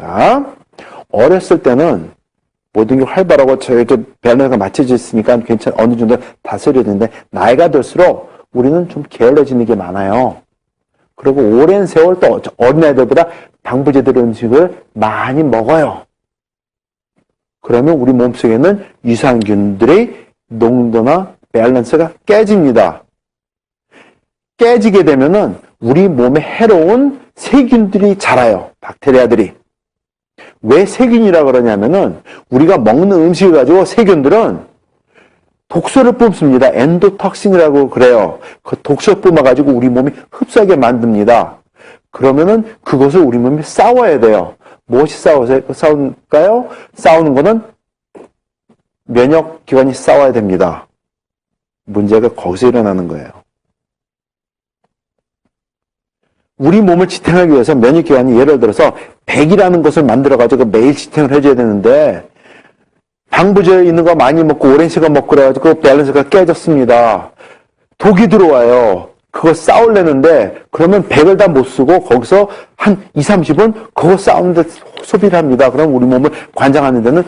자, 어렸을 때는 모든 게 활발하고 저희도 밸런스가 맞춰져 있으니까 어느 정도 다스려지는데 나이가 들수록 우리는 좀 게을러지는 게 많아요. 그리고 오랜 세월 또 어린애들보다 방부제 들은 음식을 많이 먹어요. 그러면 우리 몸속에는 유산균들의 농도나 밸런스가 깨집니다. 깨지게 되면은 우리 몸에 해로운 세균들이 자라요. 박테리아들이. 왜 세균이라 그러냐면은 우리가 먹는 음식을 가지고 세균들은 독소를 뿜습니다. 엔도톡신이라고 그래요. 그 독소 뿜어가지고 우리 몸이 흡수하게 만듭니다. 그러면은 그것을 우리 몸이 싸워야 돼요. 무엇이 싸울까요? 싸우는 거는 면역기관이 싸워야 됩니다. 문제가 거기서 일어나는 거예요. 우리 몸을 지탱하기 위해서 면역기관이 예를 들어서 백이라는 것을 만들어가지고 매일 지탱을 해줘야 되는데 방부제 있는 거 많이 먹고 오랜 시간 먹고 그래가지고 밸런스가 깨졌습니다. 독이 들어와요. 그거 싸우려는데 그러면 100을 다 못 쓰고 거기서 한 20-30분 그거 싸우는데 소비를 합니다. 그럼 우리 몸을 관장하는 데는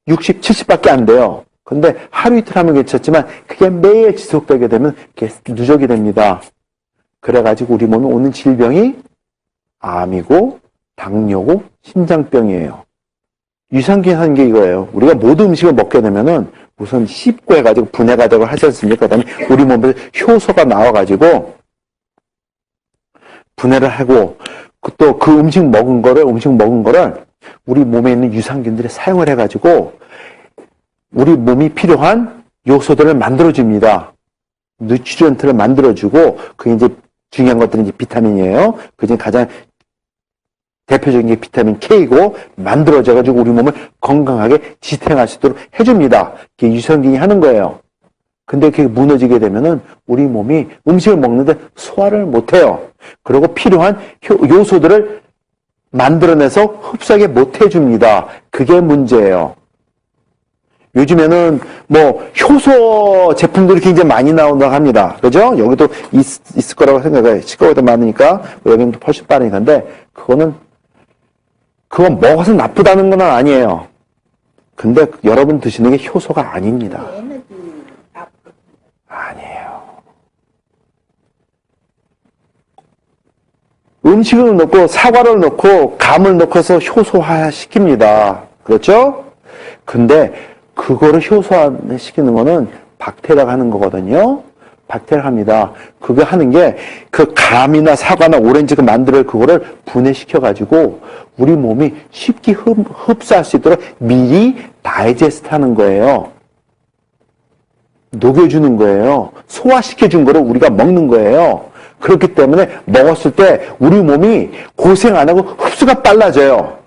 60, 70밖에 안 돼요. 근데 하루 이틀 하면 괜찮지만 그게 매일 지속되게 되면 그게 누적이 됩니다. 그래가지고 우리 몸에 오는 질병이 암이고 당뇨고 심장병이에요. 유산균 하는 게 이거예요. 우리가 모든 음식을 먹게 되면은 우선 씹고 해가지고 분해가 되고 하지 않습니까? 그 다음에 우리 몸에서 효소가 나와가지고 분해를 하고 또 그 음식 먹은 거를 우리 몸에 있는 유산균들이 사용을 해가지고 우리 몸이 필요한 요소들을 만들어줍니다. 누트리언트를 만들어주고 그게 이제 중요한 것들은 이제 비타민이에요. 그 중에 가장 대표적인 게 비타민 K고 만들어져가지고 우리 몸을 건강하게 지탱할 수 있도록 해줍니다. 그게 유산균이 하는 거예요. 근데 그게 무너지게 되면은 우리 몸이 음식을 먹는데 소화를 못해요. 그리고 필요한 요소들을 만들어내서 흡수하게 못해줍니다. 그게 문제예요. 요즘에는 뭐 효소 제품들이 굉장히 많이 나온다고 합니다. 그죠? 여기도 있을 거라고 생각해요. 시가보다 많으니까 여기는 훨씬 빠르니까. 근데 그건 먹어서 나쁘다는 건 아니에요. 근데 여러분 드시는 게 효소가 아닙니다. 아니에요. 음식을 넣고 사과를 넣고 감을 넣고서 효소화 시킵니다. 그렇죠? 근데 그거를 효소화시키는 거는 박테리아가 하는 거거든요. 박테리아가 합니다. 그거 하는 게 그 감이나 사과나 오렌지가 만들 그거를 분해시켜가지고 우리 몸이 쉽게 흡수할 수 있도록 미리 다이제스트 하는 거예요. 녹여주는 거예요. 소화시켜준 거를 우리가 먹는 거예요. 그렇기 때문에 먹었을 때 우리 몸이 고생 안 하고 흡수가 빨라져요.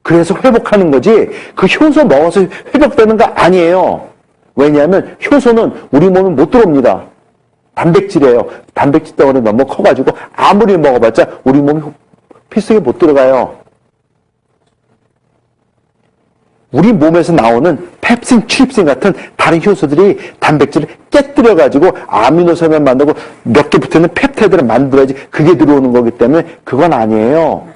그래서 회복하는 거지 그 효소 먹어서 회복되는 거 아니에요. 왜냐하면 효소는 우리 몸에 못 들어옵니다. 단백질이에요. 단백질 덩어리 너무 커가지고 아무리 먹어봤자 우리 몸이 필수에 못 들어가요. 우리 몸에서 나오는 펩신, 트립신 같은 다른 효소들이 단백질을 깨뜨려가지고 아미노산을 만들고 몇 개 붙어있는 펩타이드를 만들어야지 그게 들어오는 거기 때문에 그건 아니에요.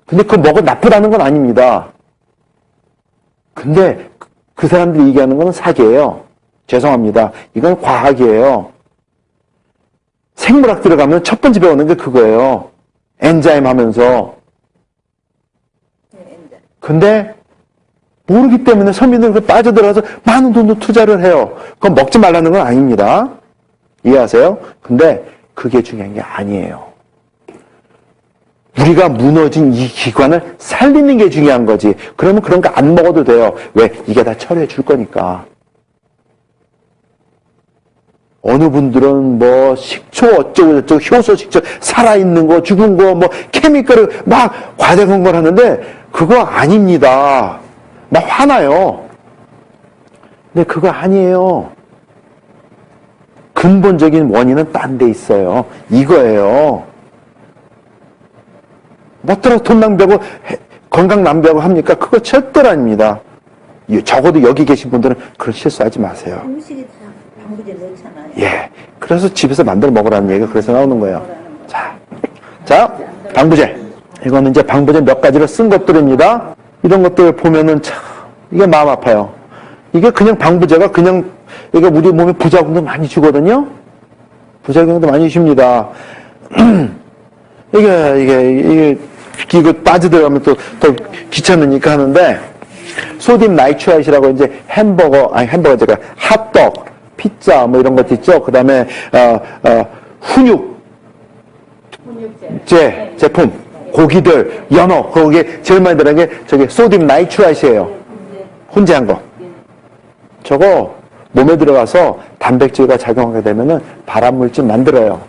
근데 그거 먹어 나쁘다는 건 아닙니다. 근데 그 사람들이 얘기하는 건 사기예요. 죄송합니다. 이건 과학이에요. 생물학 들어가면 첫 번째 배우는 게 그거예요. 엔자임 하면서. 근데 모르기 때문에 서민들은 빠져들어가서 많은 돈도 투자를 해요. 그건 먹지 말라는 건 아닙니다. 이해하세요? 근데 그게 중요한 게 아니에요. 우리가 무너진 이 기관을 살리는 게 중요한 거지. 그러면 그런 거 안 먹어도 돼요. 왜? 이게 다 처리해 줄 거니까. 어느 분들은 뭐 식초 어쩌고 저쩌고 효소 식초 살아있는 거 죽은 거 뭐 케미컬을 막 과대한 걸 하는데 그거 아닙니다. 막 화나요. 근데 그거 아니에요. 근본적인 원인은 딴 데 있어요. 이거예요. 뭐더러 돈 낭비하고 건강 낭비하고 합니까? 그거 절대로 아닙니다. 적어도 여기 계신 분들은 그런 실수하지 마세요. 음식에 다 방부제 넣잖아요. 예. 그래서 집에서 만들어 먹으라는 얘기가 그래서 나오는 거예요. 자, 방부제. 이거는 이제 방부제 몇 가지를 쓴 것들입니다. 이런 것들 보면은 참, 이게 마음 아파요. 이게 그냥 방부제가 그냥, 이게 우리 몸에 부작용도 많이 주거든요? 부작용도 많이 줍니다. 이거 빠져들어가면 또 귀찮으니까 하는데, 소듐 나이트라이트라고 이제 햄버거, 핫도그, 피자, 뭐 이런 것도 있죠. 그 다음에, 훈육제, 제품, 고기들, 연어, 거기에 제일 많이 들어간 게 저기 소듐 나이트라이트예요. 혼재한 거. 저거 몸에 들어가서 단백질과 작용하게 되면은 발암물질 만들어요.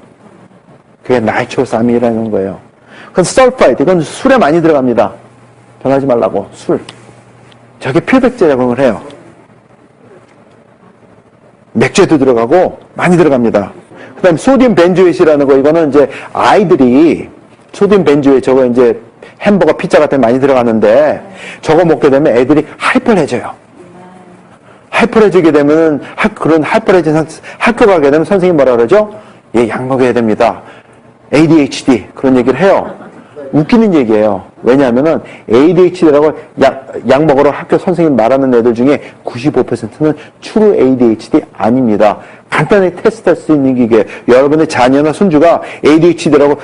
그게 나이트로사민이라는 거예요. 그건 설파이드, 이건 술에 많이 들어갑니다. 변하지 말라고, 술. 저게 필백제 작용을 해요. 맥주에도 들어가고 많이 들어갑니다. 그 다음에 소듐 벤조에이트라는 거, 이거는 이제 아이들이 소듐 벤조에이트, 저거 이제 햄버거, 피자 같은 데 많이 들어가는데 저거 먹게 되면 애들이 하이퍼해져요. 하이퍼해지게 되면은 그런 하이퍼해진 학교 가게 되면 선생님이 뭐라 그러죠? 얘 약 먹여야 됩니다. ADHD 그런 얘기를 해요. 웃기는 얘기예요. 왜냐하면은 ADHD라고 약 먹으러 학교 선생님 말하는 애들 중에 95%는 true ADHD 아닙니다. 간단히 테스트할 수 있는 게 여러분의 자녀나 손주가 ADHD라고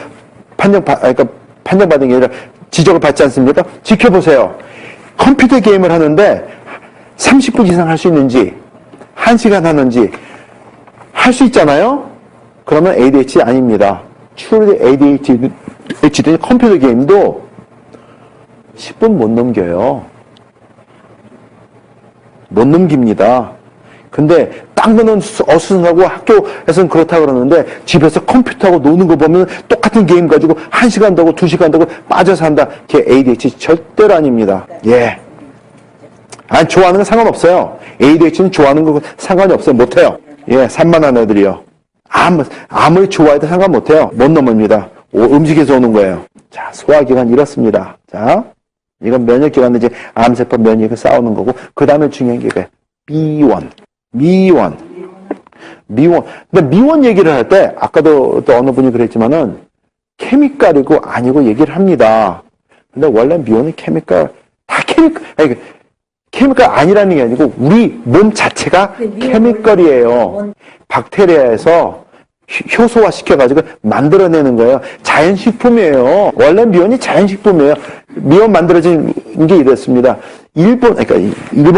판정받은 게 아니라 지적을 받지 않습니까? 지켜보세요. 컴퓨터 게임을 하는데 30분 이상 할 수 있는지 1시간 하는지 할 수 있잖아요? 그러면 ADHD 아닙니다. true ADHD는 컴퓨터 게임도 10분 못 넘겨요. 못 넘깁니다. 근데 딴 거는 어수선하고 학교에서는 그렇다 그러는데 집에서 컴퓨터하고 노는 거 보면 똑같은 게임 가지고 1시간도 하고 2시간도 하고 빠져서 한다. 그게 ADHD 절대로 아닙니다. 예. 아니, 좋아하는 건 상관없어요. ADHD는 좋아하는 거 상관이 없어요. 못해요. 예, 산만한 애들이요. 아무리 좋아해도 상관 못해요. 못 넘습니다. 음식에서 오는 거예요. 자, 소화기관 이렇습니다. 자, 이건 면역기관은 이제 암세포 면역이 싸우는 거고, 그 다음에 중요한 게 미원. 근데 미원 얘기를 할 때, 아까도 또 어느 분이 그랬지만은, 케미칼이고 아니고 얘기를 합니다. 근데 원래 미원은 케미칼 아니라는 게 아니고, 우리 몸 자체가 케미칼이에요. 박테리아에서 효소화 시켜가지고 만들어내는 거예요. 자연식품이에요. 원래 미원이 자연식품이에요. 미원 만들어진 게 이랬습니다. 일본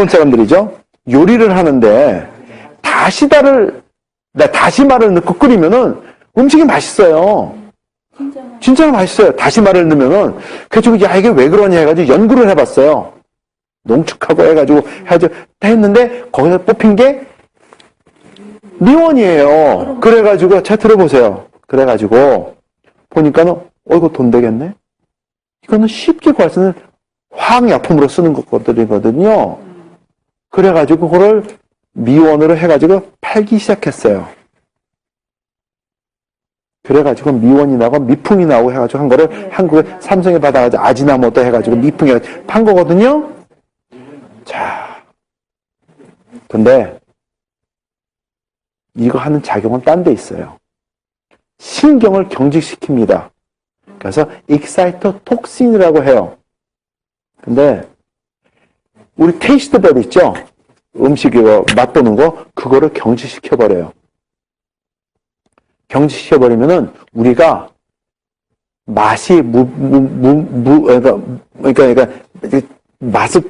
사람들이죠. 요리를 하는데 다시마를 넣고 끓이면은 음식이 맛있어요. 진짜로 맛있어요. 다시마를 넣으면은. 그래가지고 야, 이게 왜 그러냐 해가지고 연구를 해봤어요. 농축하고 해가지고 했는데 거기서 뽑힌 게 미원이에요. 그래가지고 잘 들어보세요. 그래가지고 보니까는 이거 돈 되겠네. 이거는 쉽게 구할 수 있는 화학약품으로 쓰는 것들이거든요. 그래가지고 그걸 미원으로 해가지고 팔기 시작했어요. 그래가지고 미원이 나고 미풍이 나오고 해가지고 한 거를 한국에 삼성에 받아가지고 아지나모토 해가지고 미풍이 판 거거든요. 자, 근데 이거 하는 작용은 딴 데 있어요. 신경을 경직시킵니다. 그래서 익사이토톡신이라고 해요. 근데 우리 테이스트 벨 있죠? 음식 이거 맛보는 거 그거를 경직시켜버려요. 경직시켜버리면은 우리가 맛이 그러니까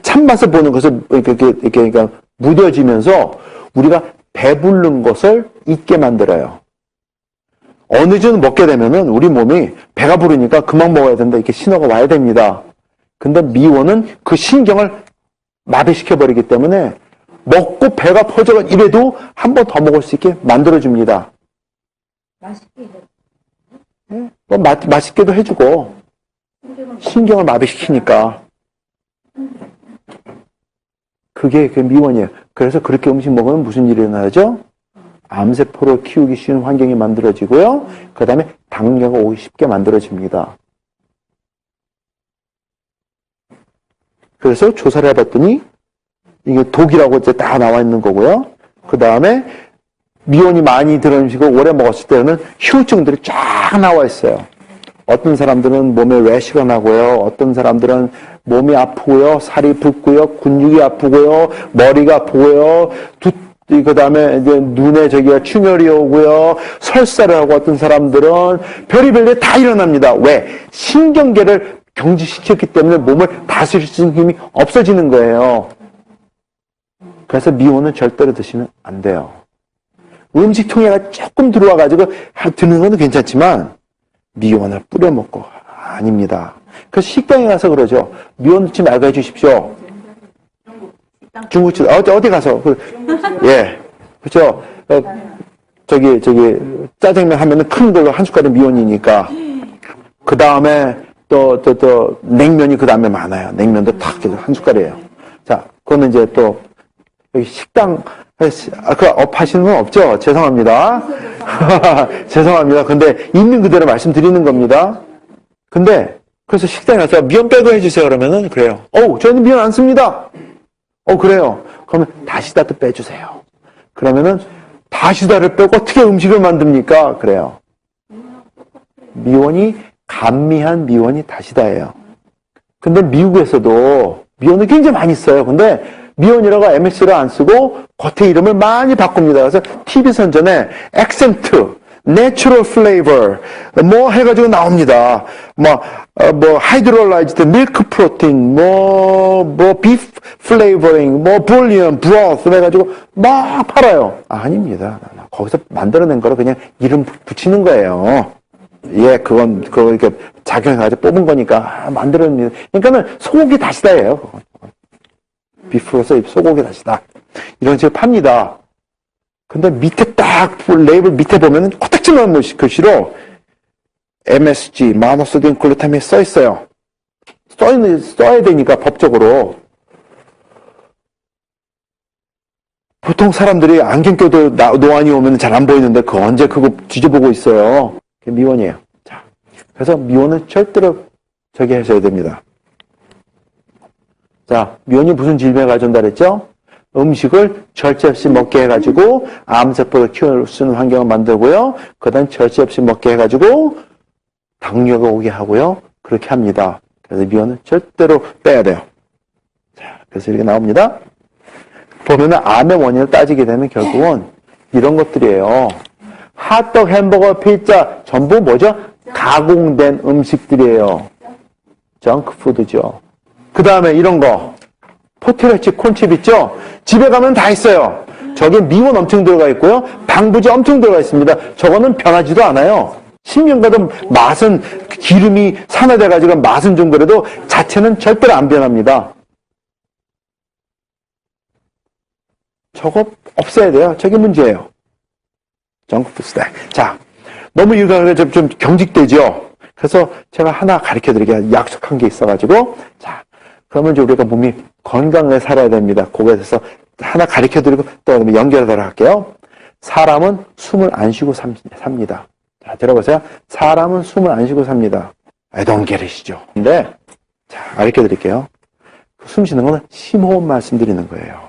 참맛을 보는 것을 그러니까 무뎌지면서 우리가 배부른 것을 잊게 만들어요. 어느 정도 먹게 되면은 우리 몸이 배가 부르니까 그만 먹어야 된다. 이렇게 신호가 와야 됩니다. 근데 미원은 그 신경을 마비시켜버리기 때문에 먹고 배가 퍼져가 이래도 한 번 더 먹을 수 있게 만들어줍니다. 맛있게 해줘. 네? 뭐 맛있게도 해주고 신경을 마비시키니까 그게 그 미원이에요. 그래서 그렇게 음식 먹으면 무슨 일이 일어나죠? 암세포를 키우기 쉬운 환경이 만들어지고요. 그 다음에 당뇨가 오기 쉽게 만들어집니다. 그래서 조사를 해봤더니 이게 독이라고 이제 다 나와 있는 거고요. 그 다음에 미온이 많이 들어있는 음식을 오래 먹었을 때는 후유증들이 쫙 나와 있어요. 어떤 사람들은 몸에 래시가 나고요. 어떤 사람들은 몸이 아프고요. 살이 붓고요. 근육이 아프고요. 머리가 아프고요. 그 다음에 이제 눈에 저기가 충혈이 오고요. 설사를 하고 어떤 사람들은 별의별 일 다 일어납니다. 왜? 신경계를 경직시켰기 때문에 몸을 다스릴 수 있는 힘이 없어지는 거예요. 그래서 미온은 절대로 드시면 안 돼요. 음식통에가 조금 들어와가지고 드는 건 괜찮지만 미온을 뿌려 먹고 아닙니다. 그래서 식당에 가서 그러죠. 미온 넣지 말고 해주십시오. 중국집 어디 가서 예 그렇죠. 저기 짜장면 하면은 큰 걸로 한 숟갈에 미온이니까 그 다음에 또 냉면이 그 다음에 많아요. 냉면도 탁 한 숟갈이에요. 자, 그거는 이제 또 여기 식당 그 업하시는 건 없죠. 죄송합니다. 죄송합니다. 근데 있는 그대로 말씀드리는 겁니다. 근데 그래서 식당에 가서 미원 빼고 해주세요. 그러면은 그래요. 저희는 미원 안 씁니다. 그래요. 그러면 다시다도 빼주세요. 그러면은 다시다를 빼고 어떻게 음식을 만듭니까? 그래요. 미원이 감미한 미원이 다시다예요. 근데 미국에서도 미원을 굉장히 많이 써요. 근데 미원이라고 MS를 안 쓰고 겉에 이름을 많이 바꿉니다. 그래서 TV 선전에 액센트, 내추럴 플레이버 뭐 해가지고 나옵니다. 하이드롤라이즈드 밀크 프로틴, 비프 플레이버링, 볼륨, 브로스 해가지고 막 팔아요. 아닙니다. 거기서 만들어낸 거로 그냥 이름 붙이는 거예요. 예, 그거 이렇게 작용해가지고 뽑은 거니까 만들어냅니다. 그러니까는 소고기 다시다예요. 비프로서 소고기 다시다. 이런 식으로 팝니다. 근데 밑에 딱 레이블 밑에 보면은 코딱지만 글씨로 MSG, 모노소디움 글루타민이 써 있어요. 써야 되니까 법적으로. 보통 사람들이 안경 껴도 노안이 오면 잘 안 보이는데 그 언제 그거 뒤져보고 있어요. 그게 미원이에요. 자, 그래서 미원은 절대로 저기 하셔야 됩니다. 자, 미원이 무슨 질병을 가져온다 그랬죠? 음식을 절제 없이 먹게 해가지고 암세포를 키울 수 있는 환경을 만들고요. 그 다음 절제 없이 먹게 해가지고 당뇨가 오게 하고요. 그렇게 합니다. 그래서 미원은 절대로 빼야 돼요. 자, 그래서 이렇게 나옵니다. 보면은 암의 원인을 따지게 되면 결국은 이런 것들이에요. 핫도그, 햄버거, 피자 전부 뭐죠? 가공된 음식들이에요. 정크푸드죠. 그 다음에 이런 거 포테토칩, 콘칩 있죠? 집에 가면 다 있어요. 저게 미원 엄청 들어가 있고요. 방부제 엄청 들어가 있습니다. 저거는 변하지도 않아요. 10년 가도 맛은 기름이 산화돼가지고 맛은 좀 그래도 자체는 절대로 안 변합니다. 저거 없애야 돼요. 저게 문제예요. 정크푸드. 자, 너무 이거 좀 경직되죠? 그래서 제가 하나 가르쳐 드리게 약속한 게 있어가지고, 자, 그러면 이제 우리가 몸이 건강하게 살아야 됩니다. 거기에서 하나 가르쳐 드리고 또 연결하도록 할게요. 사람은 숨을 안 쉬고 삽니다. 자, 들어보세요. 사람은 숨을 안 쉬고 삽니다. don't 근데, 자, 가르쳐 드릴게요. 숨 쉬는 거는 심호흡 말씀드리는 거예요.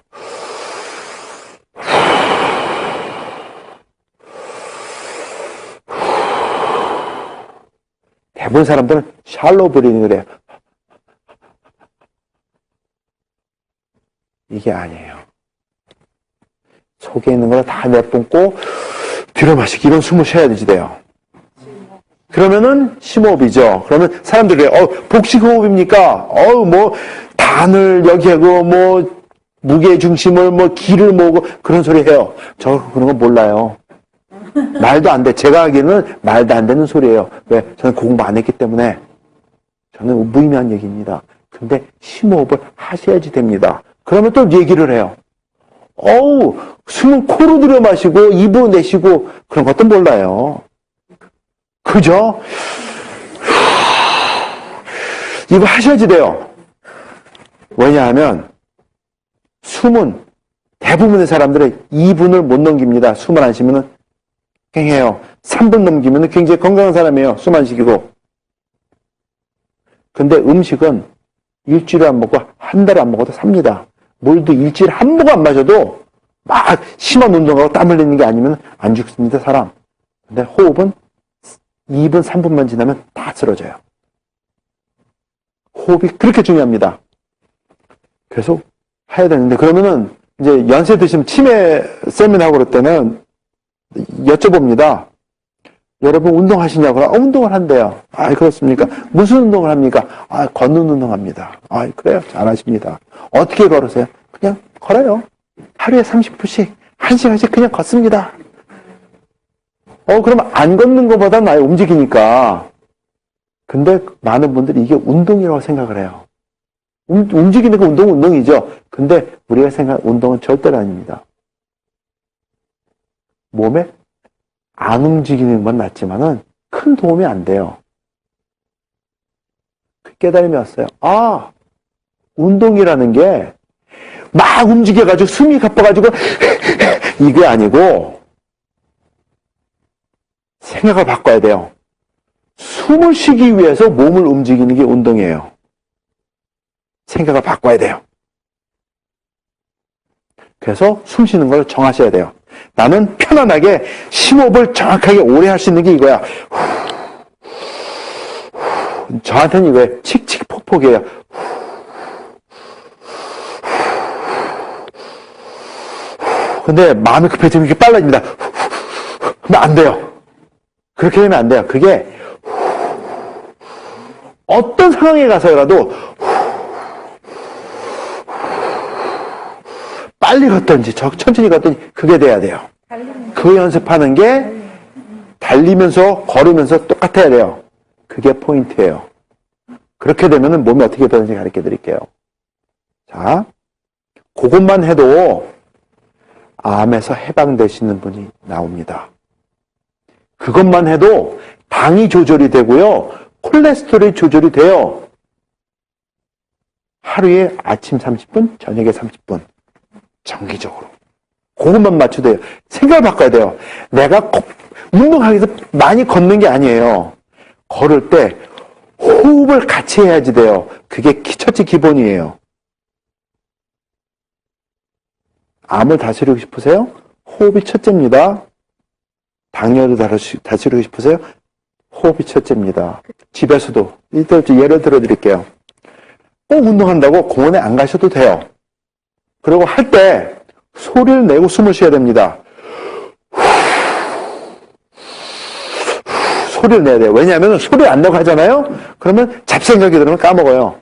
대부분 사람들은 샬로우 브리딩을 해요. 이게 아니에요. 속에 있는 걸 다 내뿜고 들여 마시기 이런 숨을 쉬어야 되지 돼요. 그러면은 심호흡이죠. 그러면 사람들이 복식호흡입니까? 단을 여기 하고 무게 중심을 기를 모으고 그런 소리 해요. 저 그런 거 몰라요. 말도 안 돼. 제가 하기에는 말도 안 되는 소리예요. 왜? 저는 공부 안 했기 때문에. 저는 무의미한 얘기입니다. 근데 심호흡을 하셔야지 됩니다. 그러면 또 얘기를 해요. 숨은 코로 들여 마시고 입으로 내쉬고 그런 것도 몰라요. 그죠? 이거 하셔야지 돼요. 왜냐하면 숨은 대부분의 사람들은 2분을 못 넘깁니다. 숨을 안 쉬면은 팽해요. 3분 넘기면 굉장히 건강한 사람이에요. 숨 안 쉬기고. 근데 음식은 일주일에 안 먹고 한 달에 안 먹어도 삽니다. 물도 일주일에 한 모금 안 마셔도 막 심한 운동하고 땀 흘리는 게 아니면 안 죽습니다, 사람. 근데 호흡은 2분, 3분만 지나면 다 쓰러져요. 호흡이 그렇게 중요합니다. 계속 해야 되는데, 그러면은 이제 연세 드시면 치매 세미나하고 그럴 때는 여쭤봅니다. 여러분 운동하시냐고. 운동을 한대요. 그렇습니까? 무슨 운동을 합니까? 걷는 운동합니다. 그래요. 잘하십니다. 어떻게 걸으세요? 그냥 걸어요. 하루에 30분씩, 1시간씩 그냥 걷습니다. 그러면 안 걷는 것보다 많이 움직이니까. 근데 많은 분들이 이게 운동이라고 생각을 해요. 움직이는 거 운동이죠. 근데 우리가 생각하는 운동은 절대로 아닙니다. 몸에 안 움직이는 건 낫지만은 큰 도움이 안 돼요. 그 깨달음이 왔어요. 운동이라는 게 막 움직여가지고 숨이 가빠가지고 이게 아니고 생각을 바꿔야 돼요. 숨을 쉬기 위해서 몸을 움직이는 게 운동이에요. 생각을 바꿔야 돼요. 그래서 숨 쉬는 걸 정하셔야 돼요. 나는 편안하게 심호흡을 정확하게 오래 할 수 있는 게 이거야. 저한테는 이거예요. 칙칙폭폭이에요. 근데 마음이 급해지면 이렇게 빨라집니다. 그러면 안 돼요. 그렇게 되면 안 돼요. 그게 어떤 상황에 가서라도 빨리 걷든지 천천히 걷든지 그게 돼야 돼요. 그 연습하는 게 달리면서 걸으면서 똑같아야 돼요. 그게 포인트예요. 그렇게 되면 몸이 어떻게 되는지 가르쳐 드릴게요. 자, 그것만 해도 암에서 해방되시는 분이 나옵니다. 그것만 해도 당이 조절이 되고요. 콜레스테롤이 조절이 돼요. 하루에 아침 30분, 저녁에 30분. 정기적으로. 그것만 맞춰도 돼요. 생각을 바꿔야 돼요. 내가 운동하기 위해서 많이 걷는 게 아니에요. 걸을 때 호흡을 같이 해야지 돼요. 그게 첫째 기본이에요. 암을 다스리고 싶으세요? 호흡이 첫째입니다. 당뇨를 다스리고 싶으세요? 호흡이 첫째입니다. 집에서도 예를 들어 드릴게요. 꼭 운동한다고 공원에 안 가셔도 돼요. 그리고 할 때 소리를 내고 숨을 쉬어야 됩니다. 소리를 내야 돼요. 왜냐하면 소리 안 내고 하잖아요? 그러면 잡생각이 들으면 까먹어요.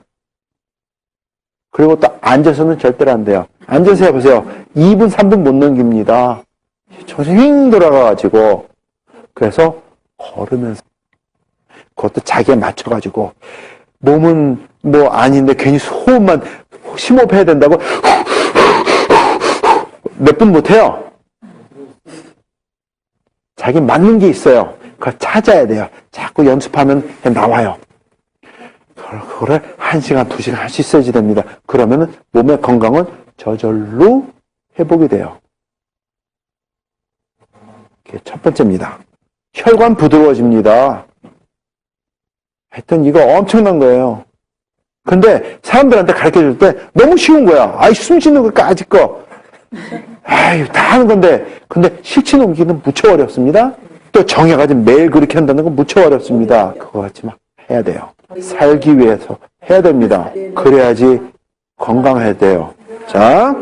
그리고 또 앉아서는 절대로 안 돼요. 앉아서 해보세요. 2분, 3분 못 넘깁니다. 정신이 휙 돌아가가지고. 그래서 걸으면서 그것도 자기에 맞춰가지고 몸은 뭐 아닌데 괜히 호흡만 심호흡해야 된다고 몇 분 못해요. 자기 맞는 게 있어요. 그걸 찾아야 돼요. 자꾸 연습하면 나와요. 그거를 1시간, 2시간 할 수 있어야지 됩니다. 그러면 몸의 건강은 저절로 회복이 돼요. 그게 첫 번째입니다. 혈관 부드러워집니다. 하여튼 이거 엄청난 거예요. 근데 사람들한테 가르쳐 줄 때 너무 쉬운 거야. 숨 쉬는 것까지 거. 다 하는 건데. 근데 실천 옮기기는 무척 어렵습니다. 또 정해가지고 매일 그렇게 한다는 건 무척 어렵습니다. 그거 같이 막 해야 돼요. 살기 위해서 해야 됩니다. 그래야지 건강해야 돼요. 자.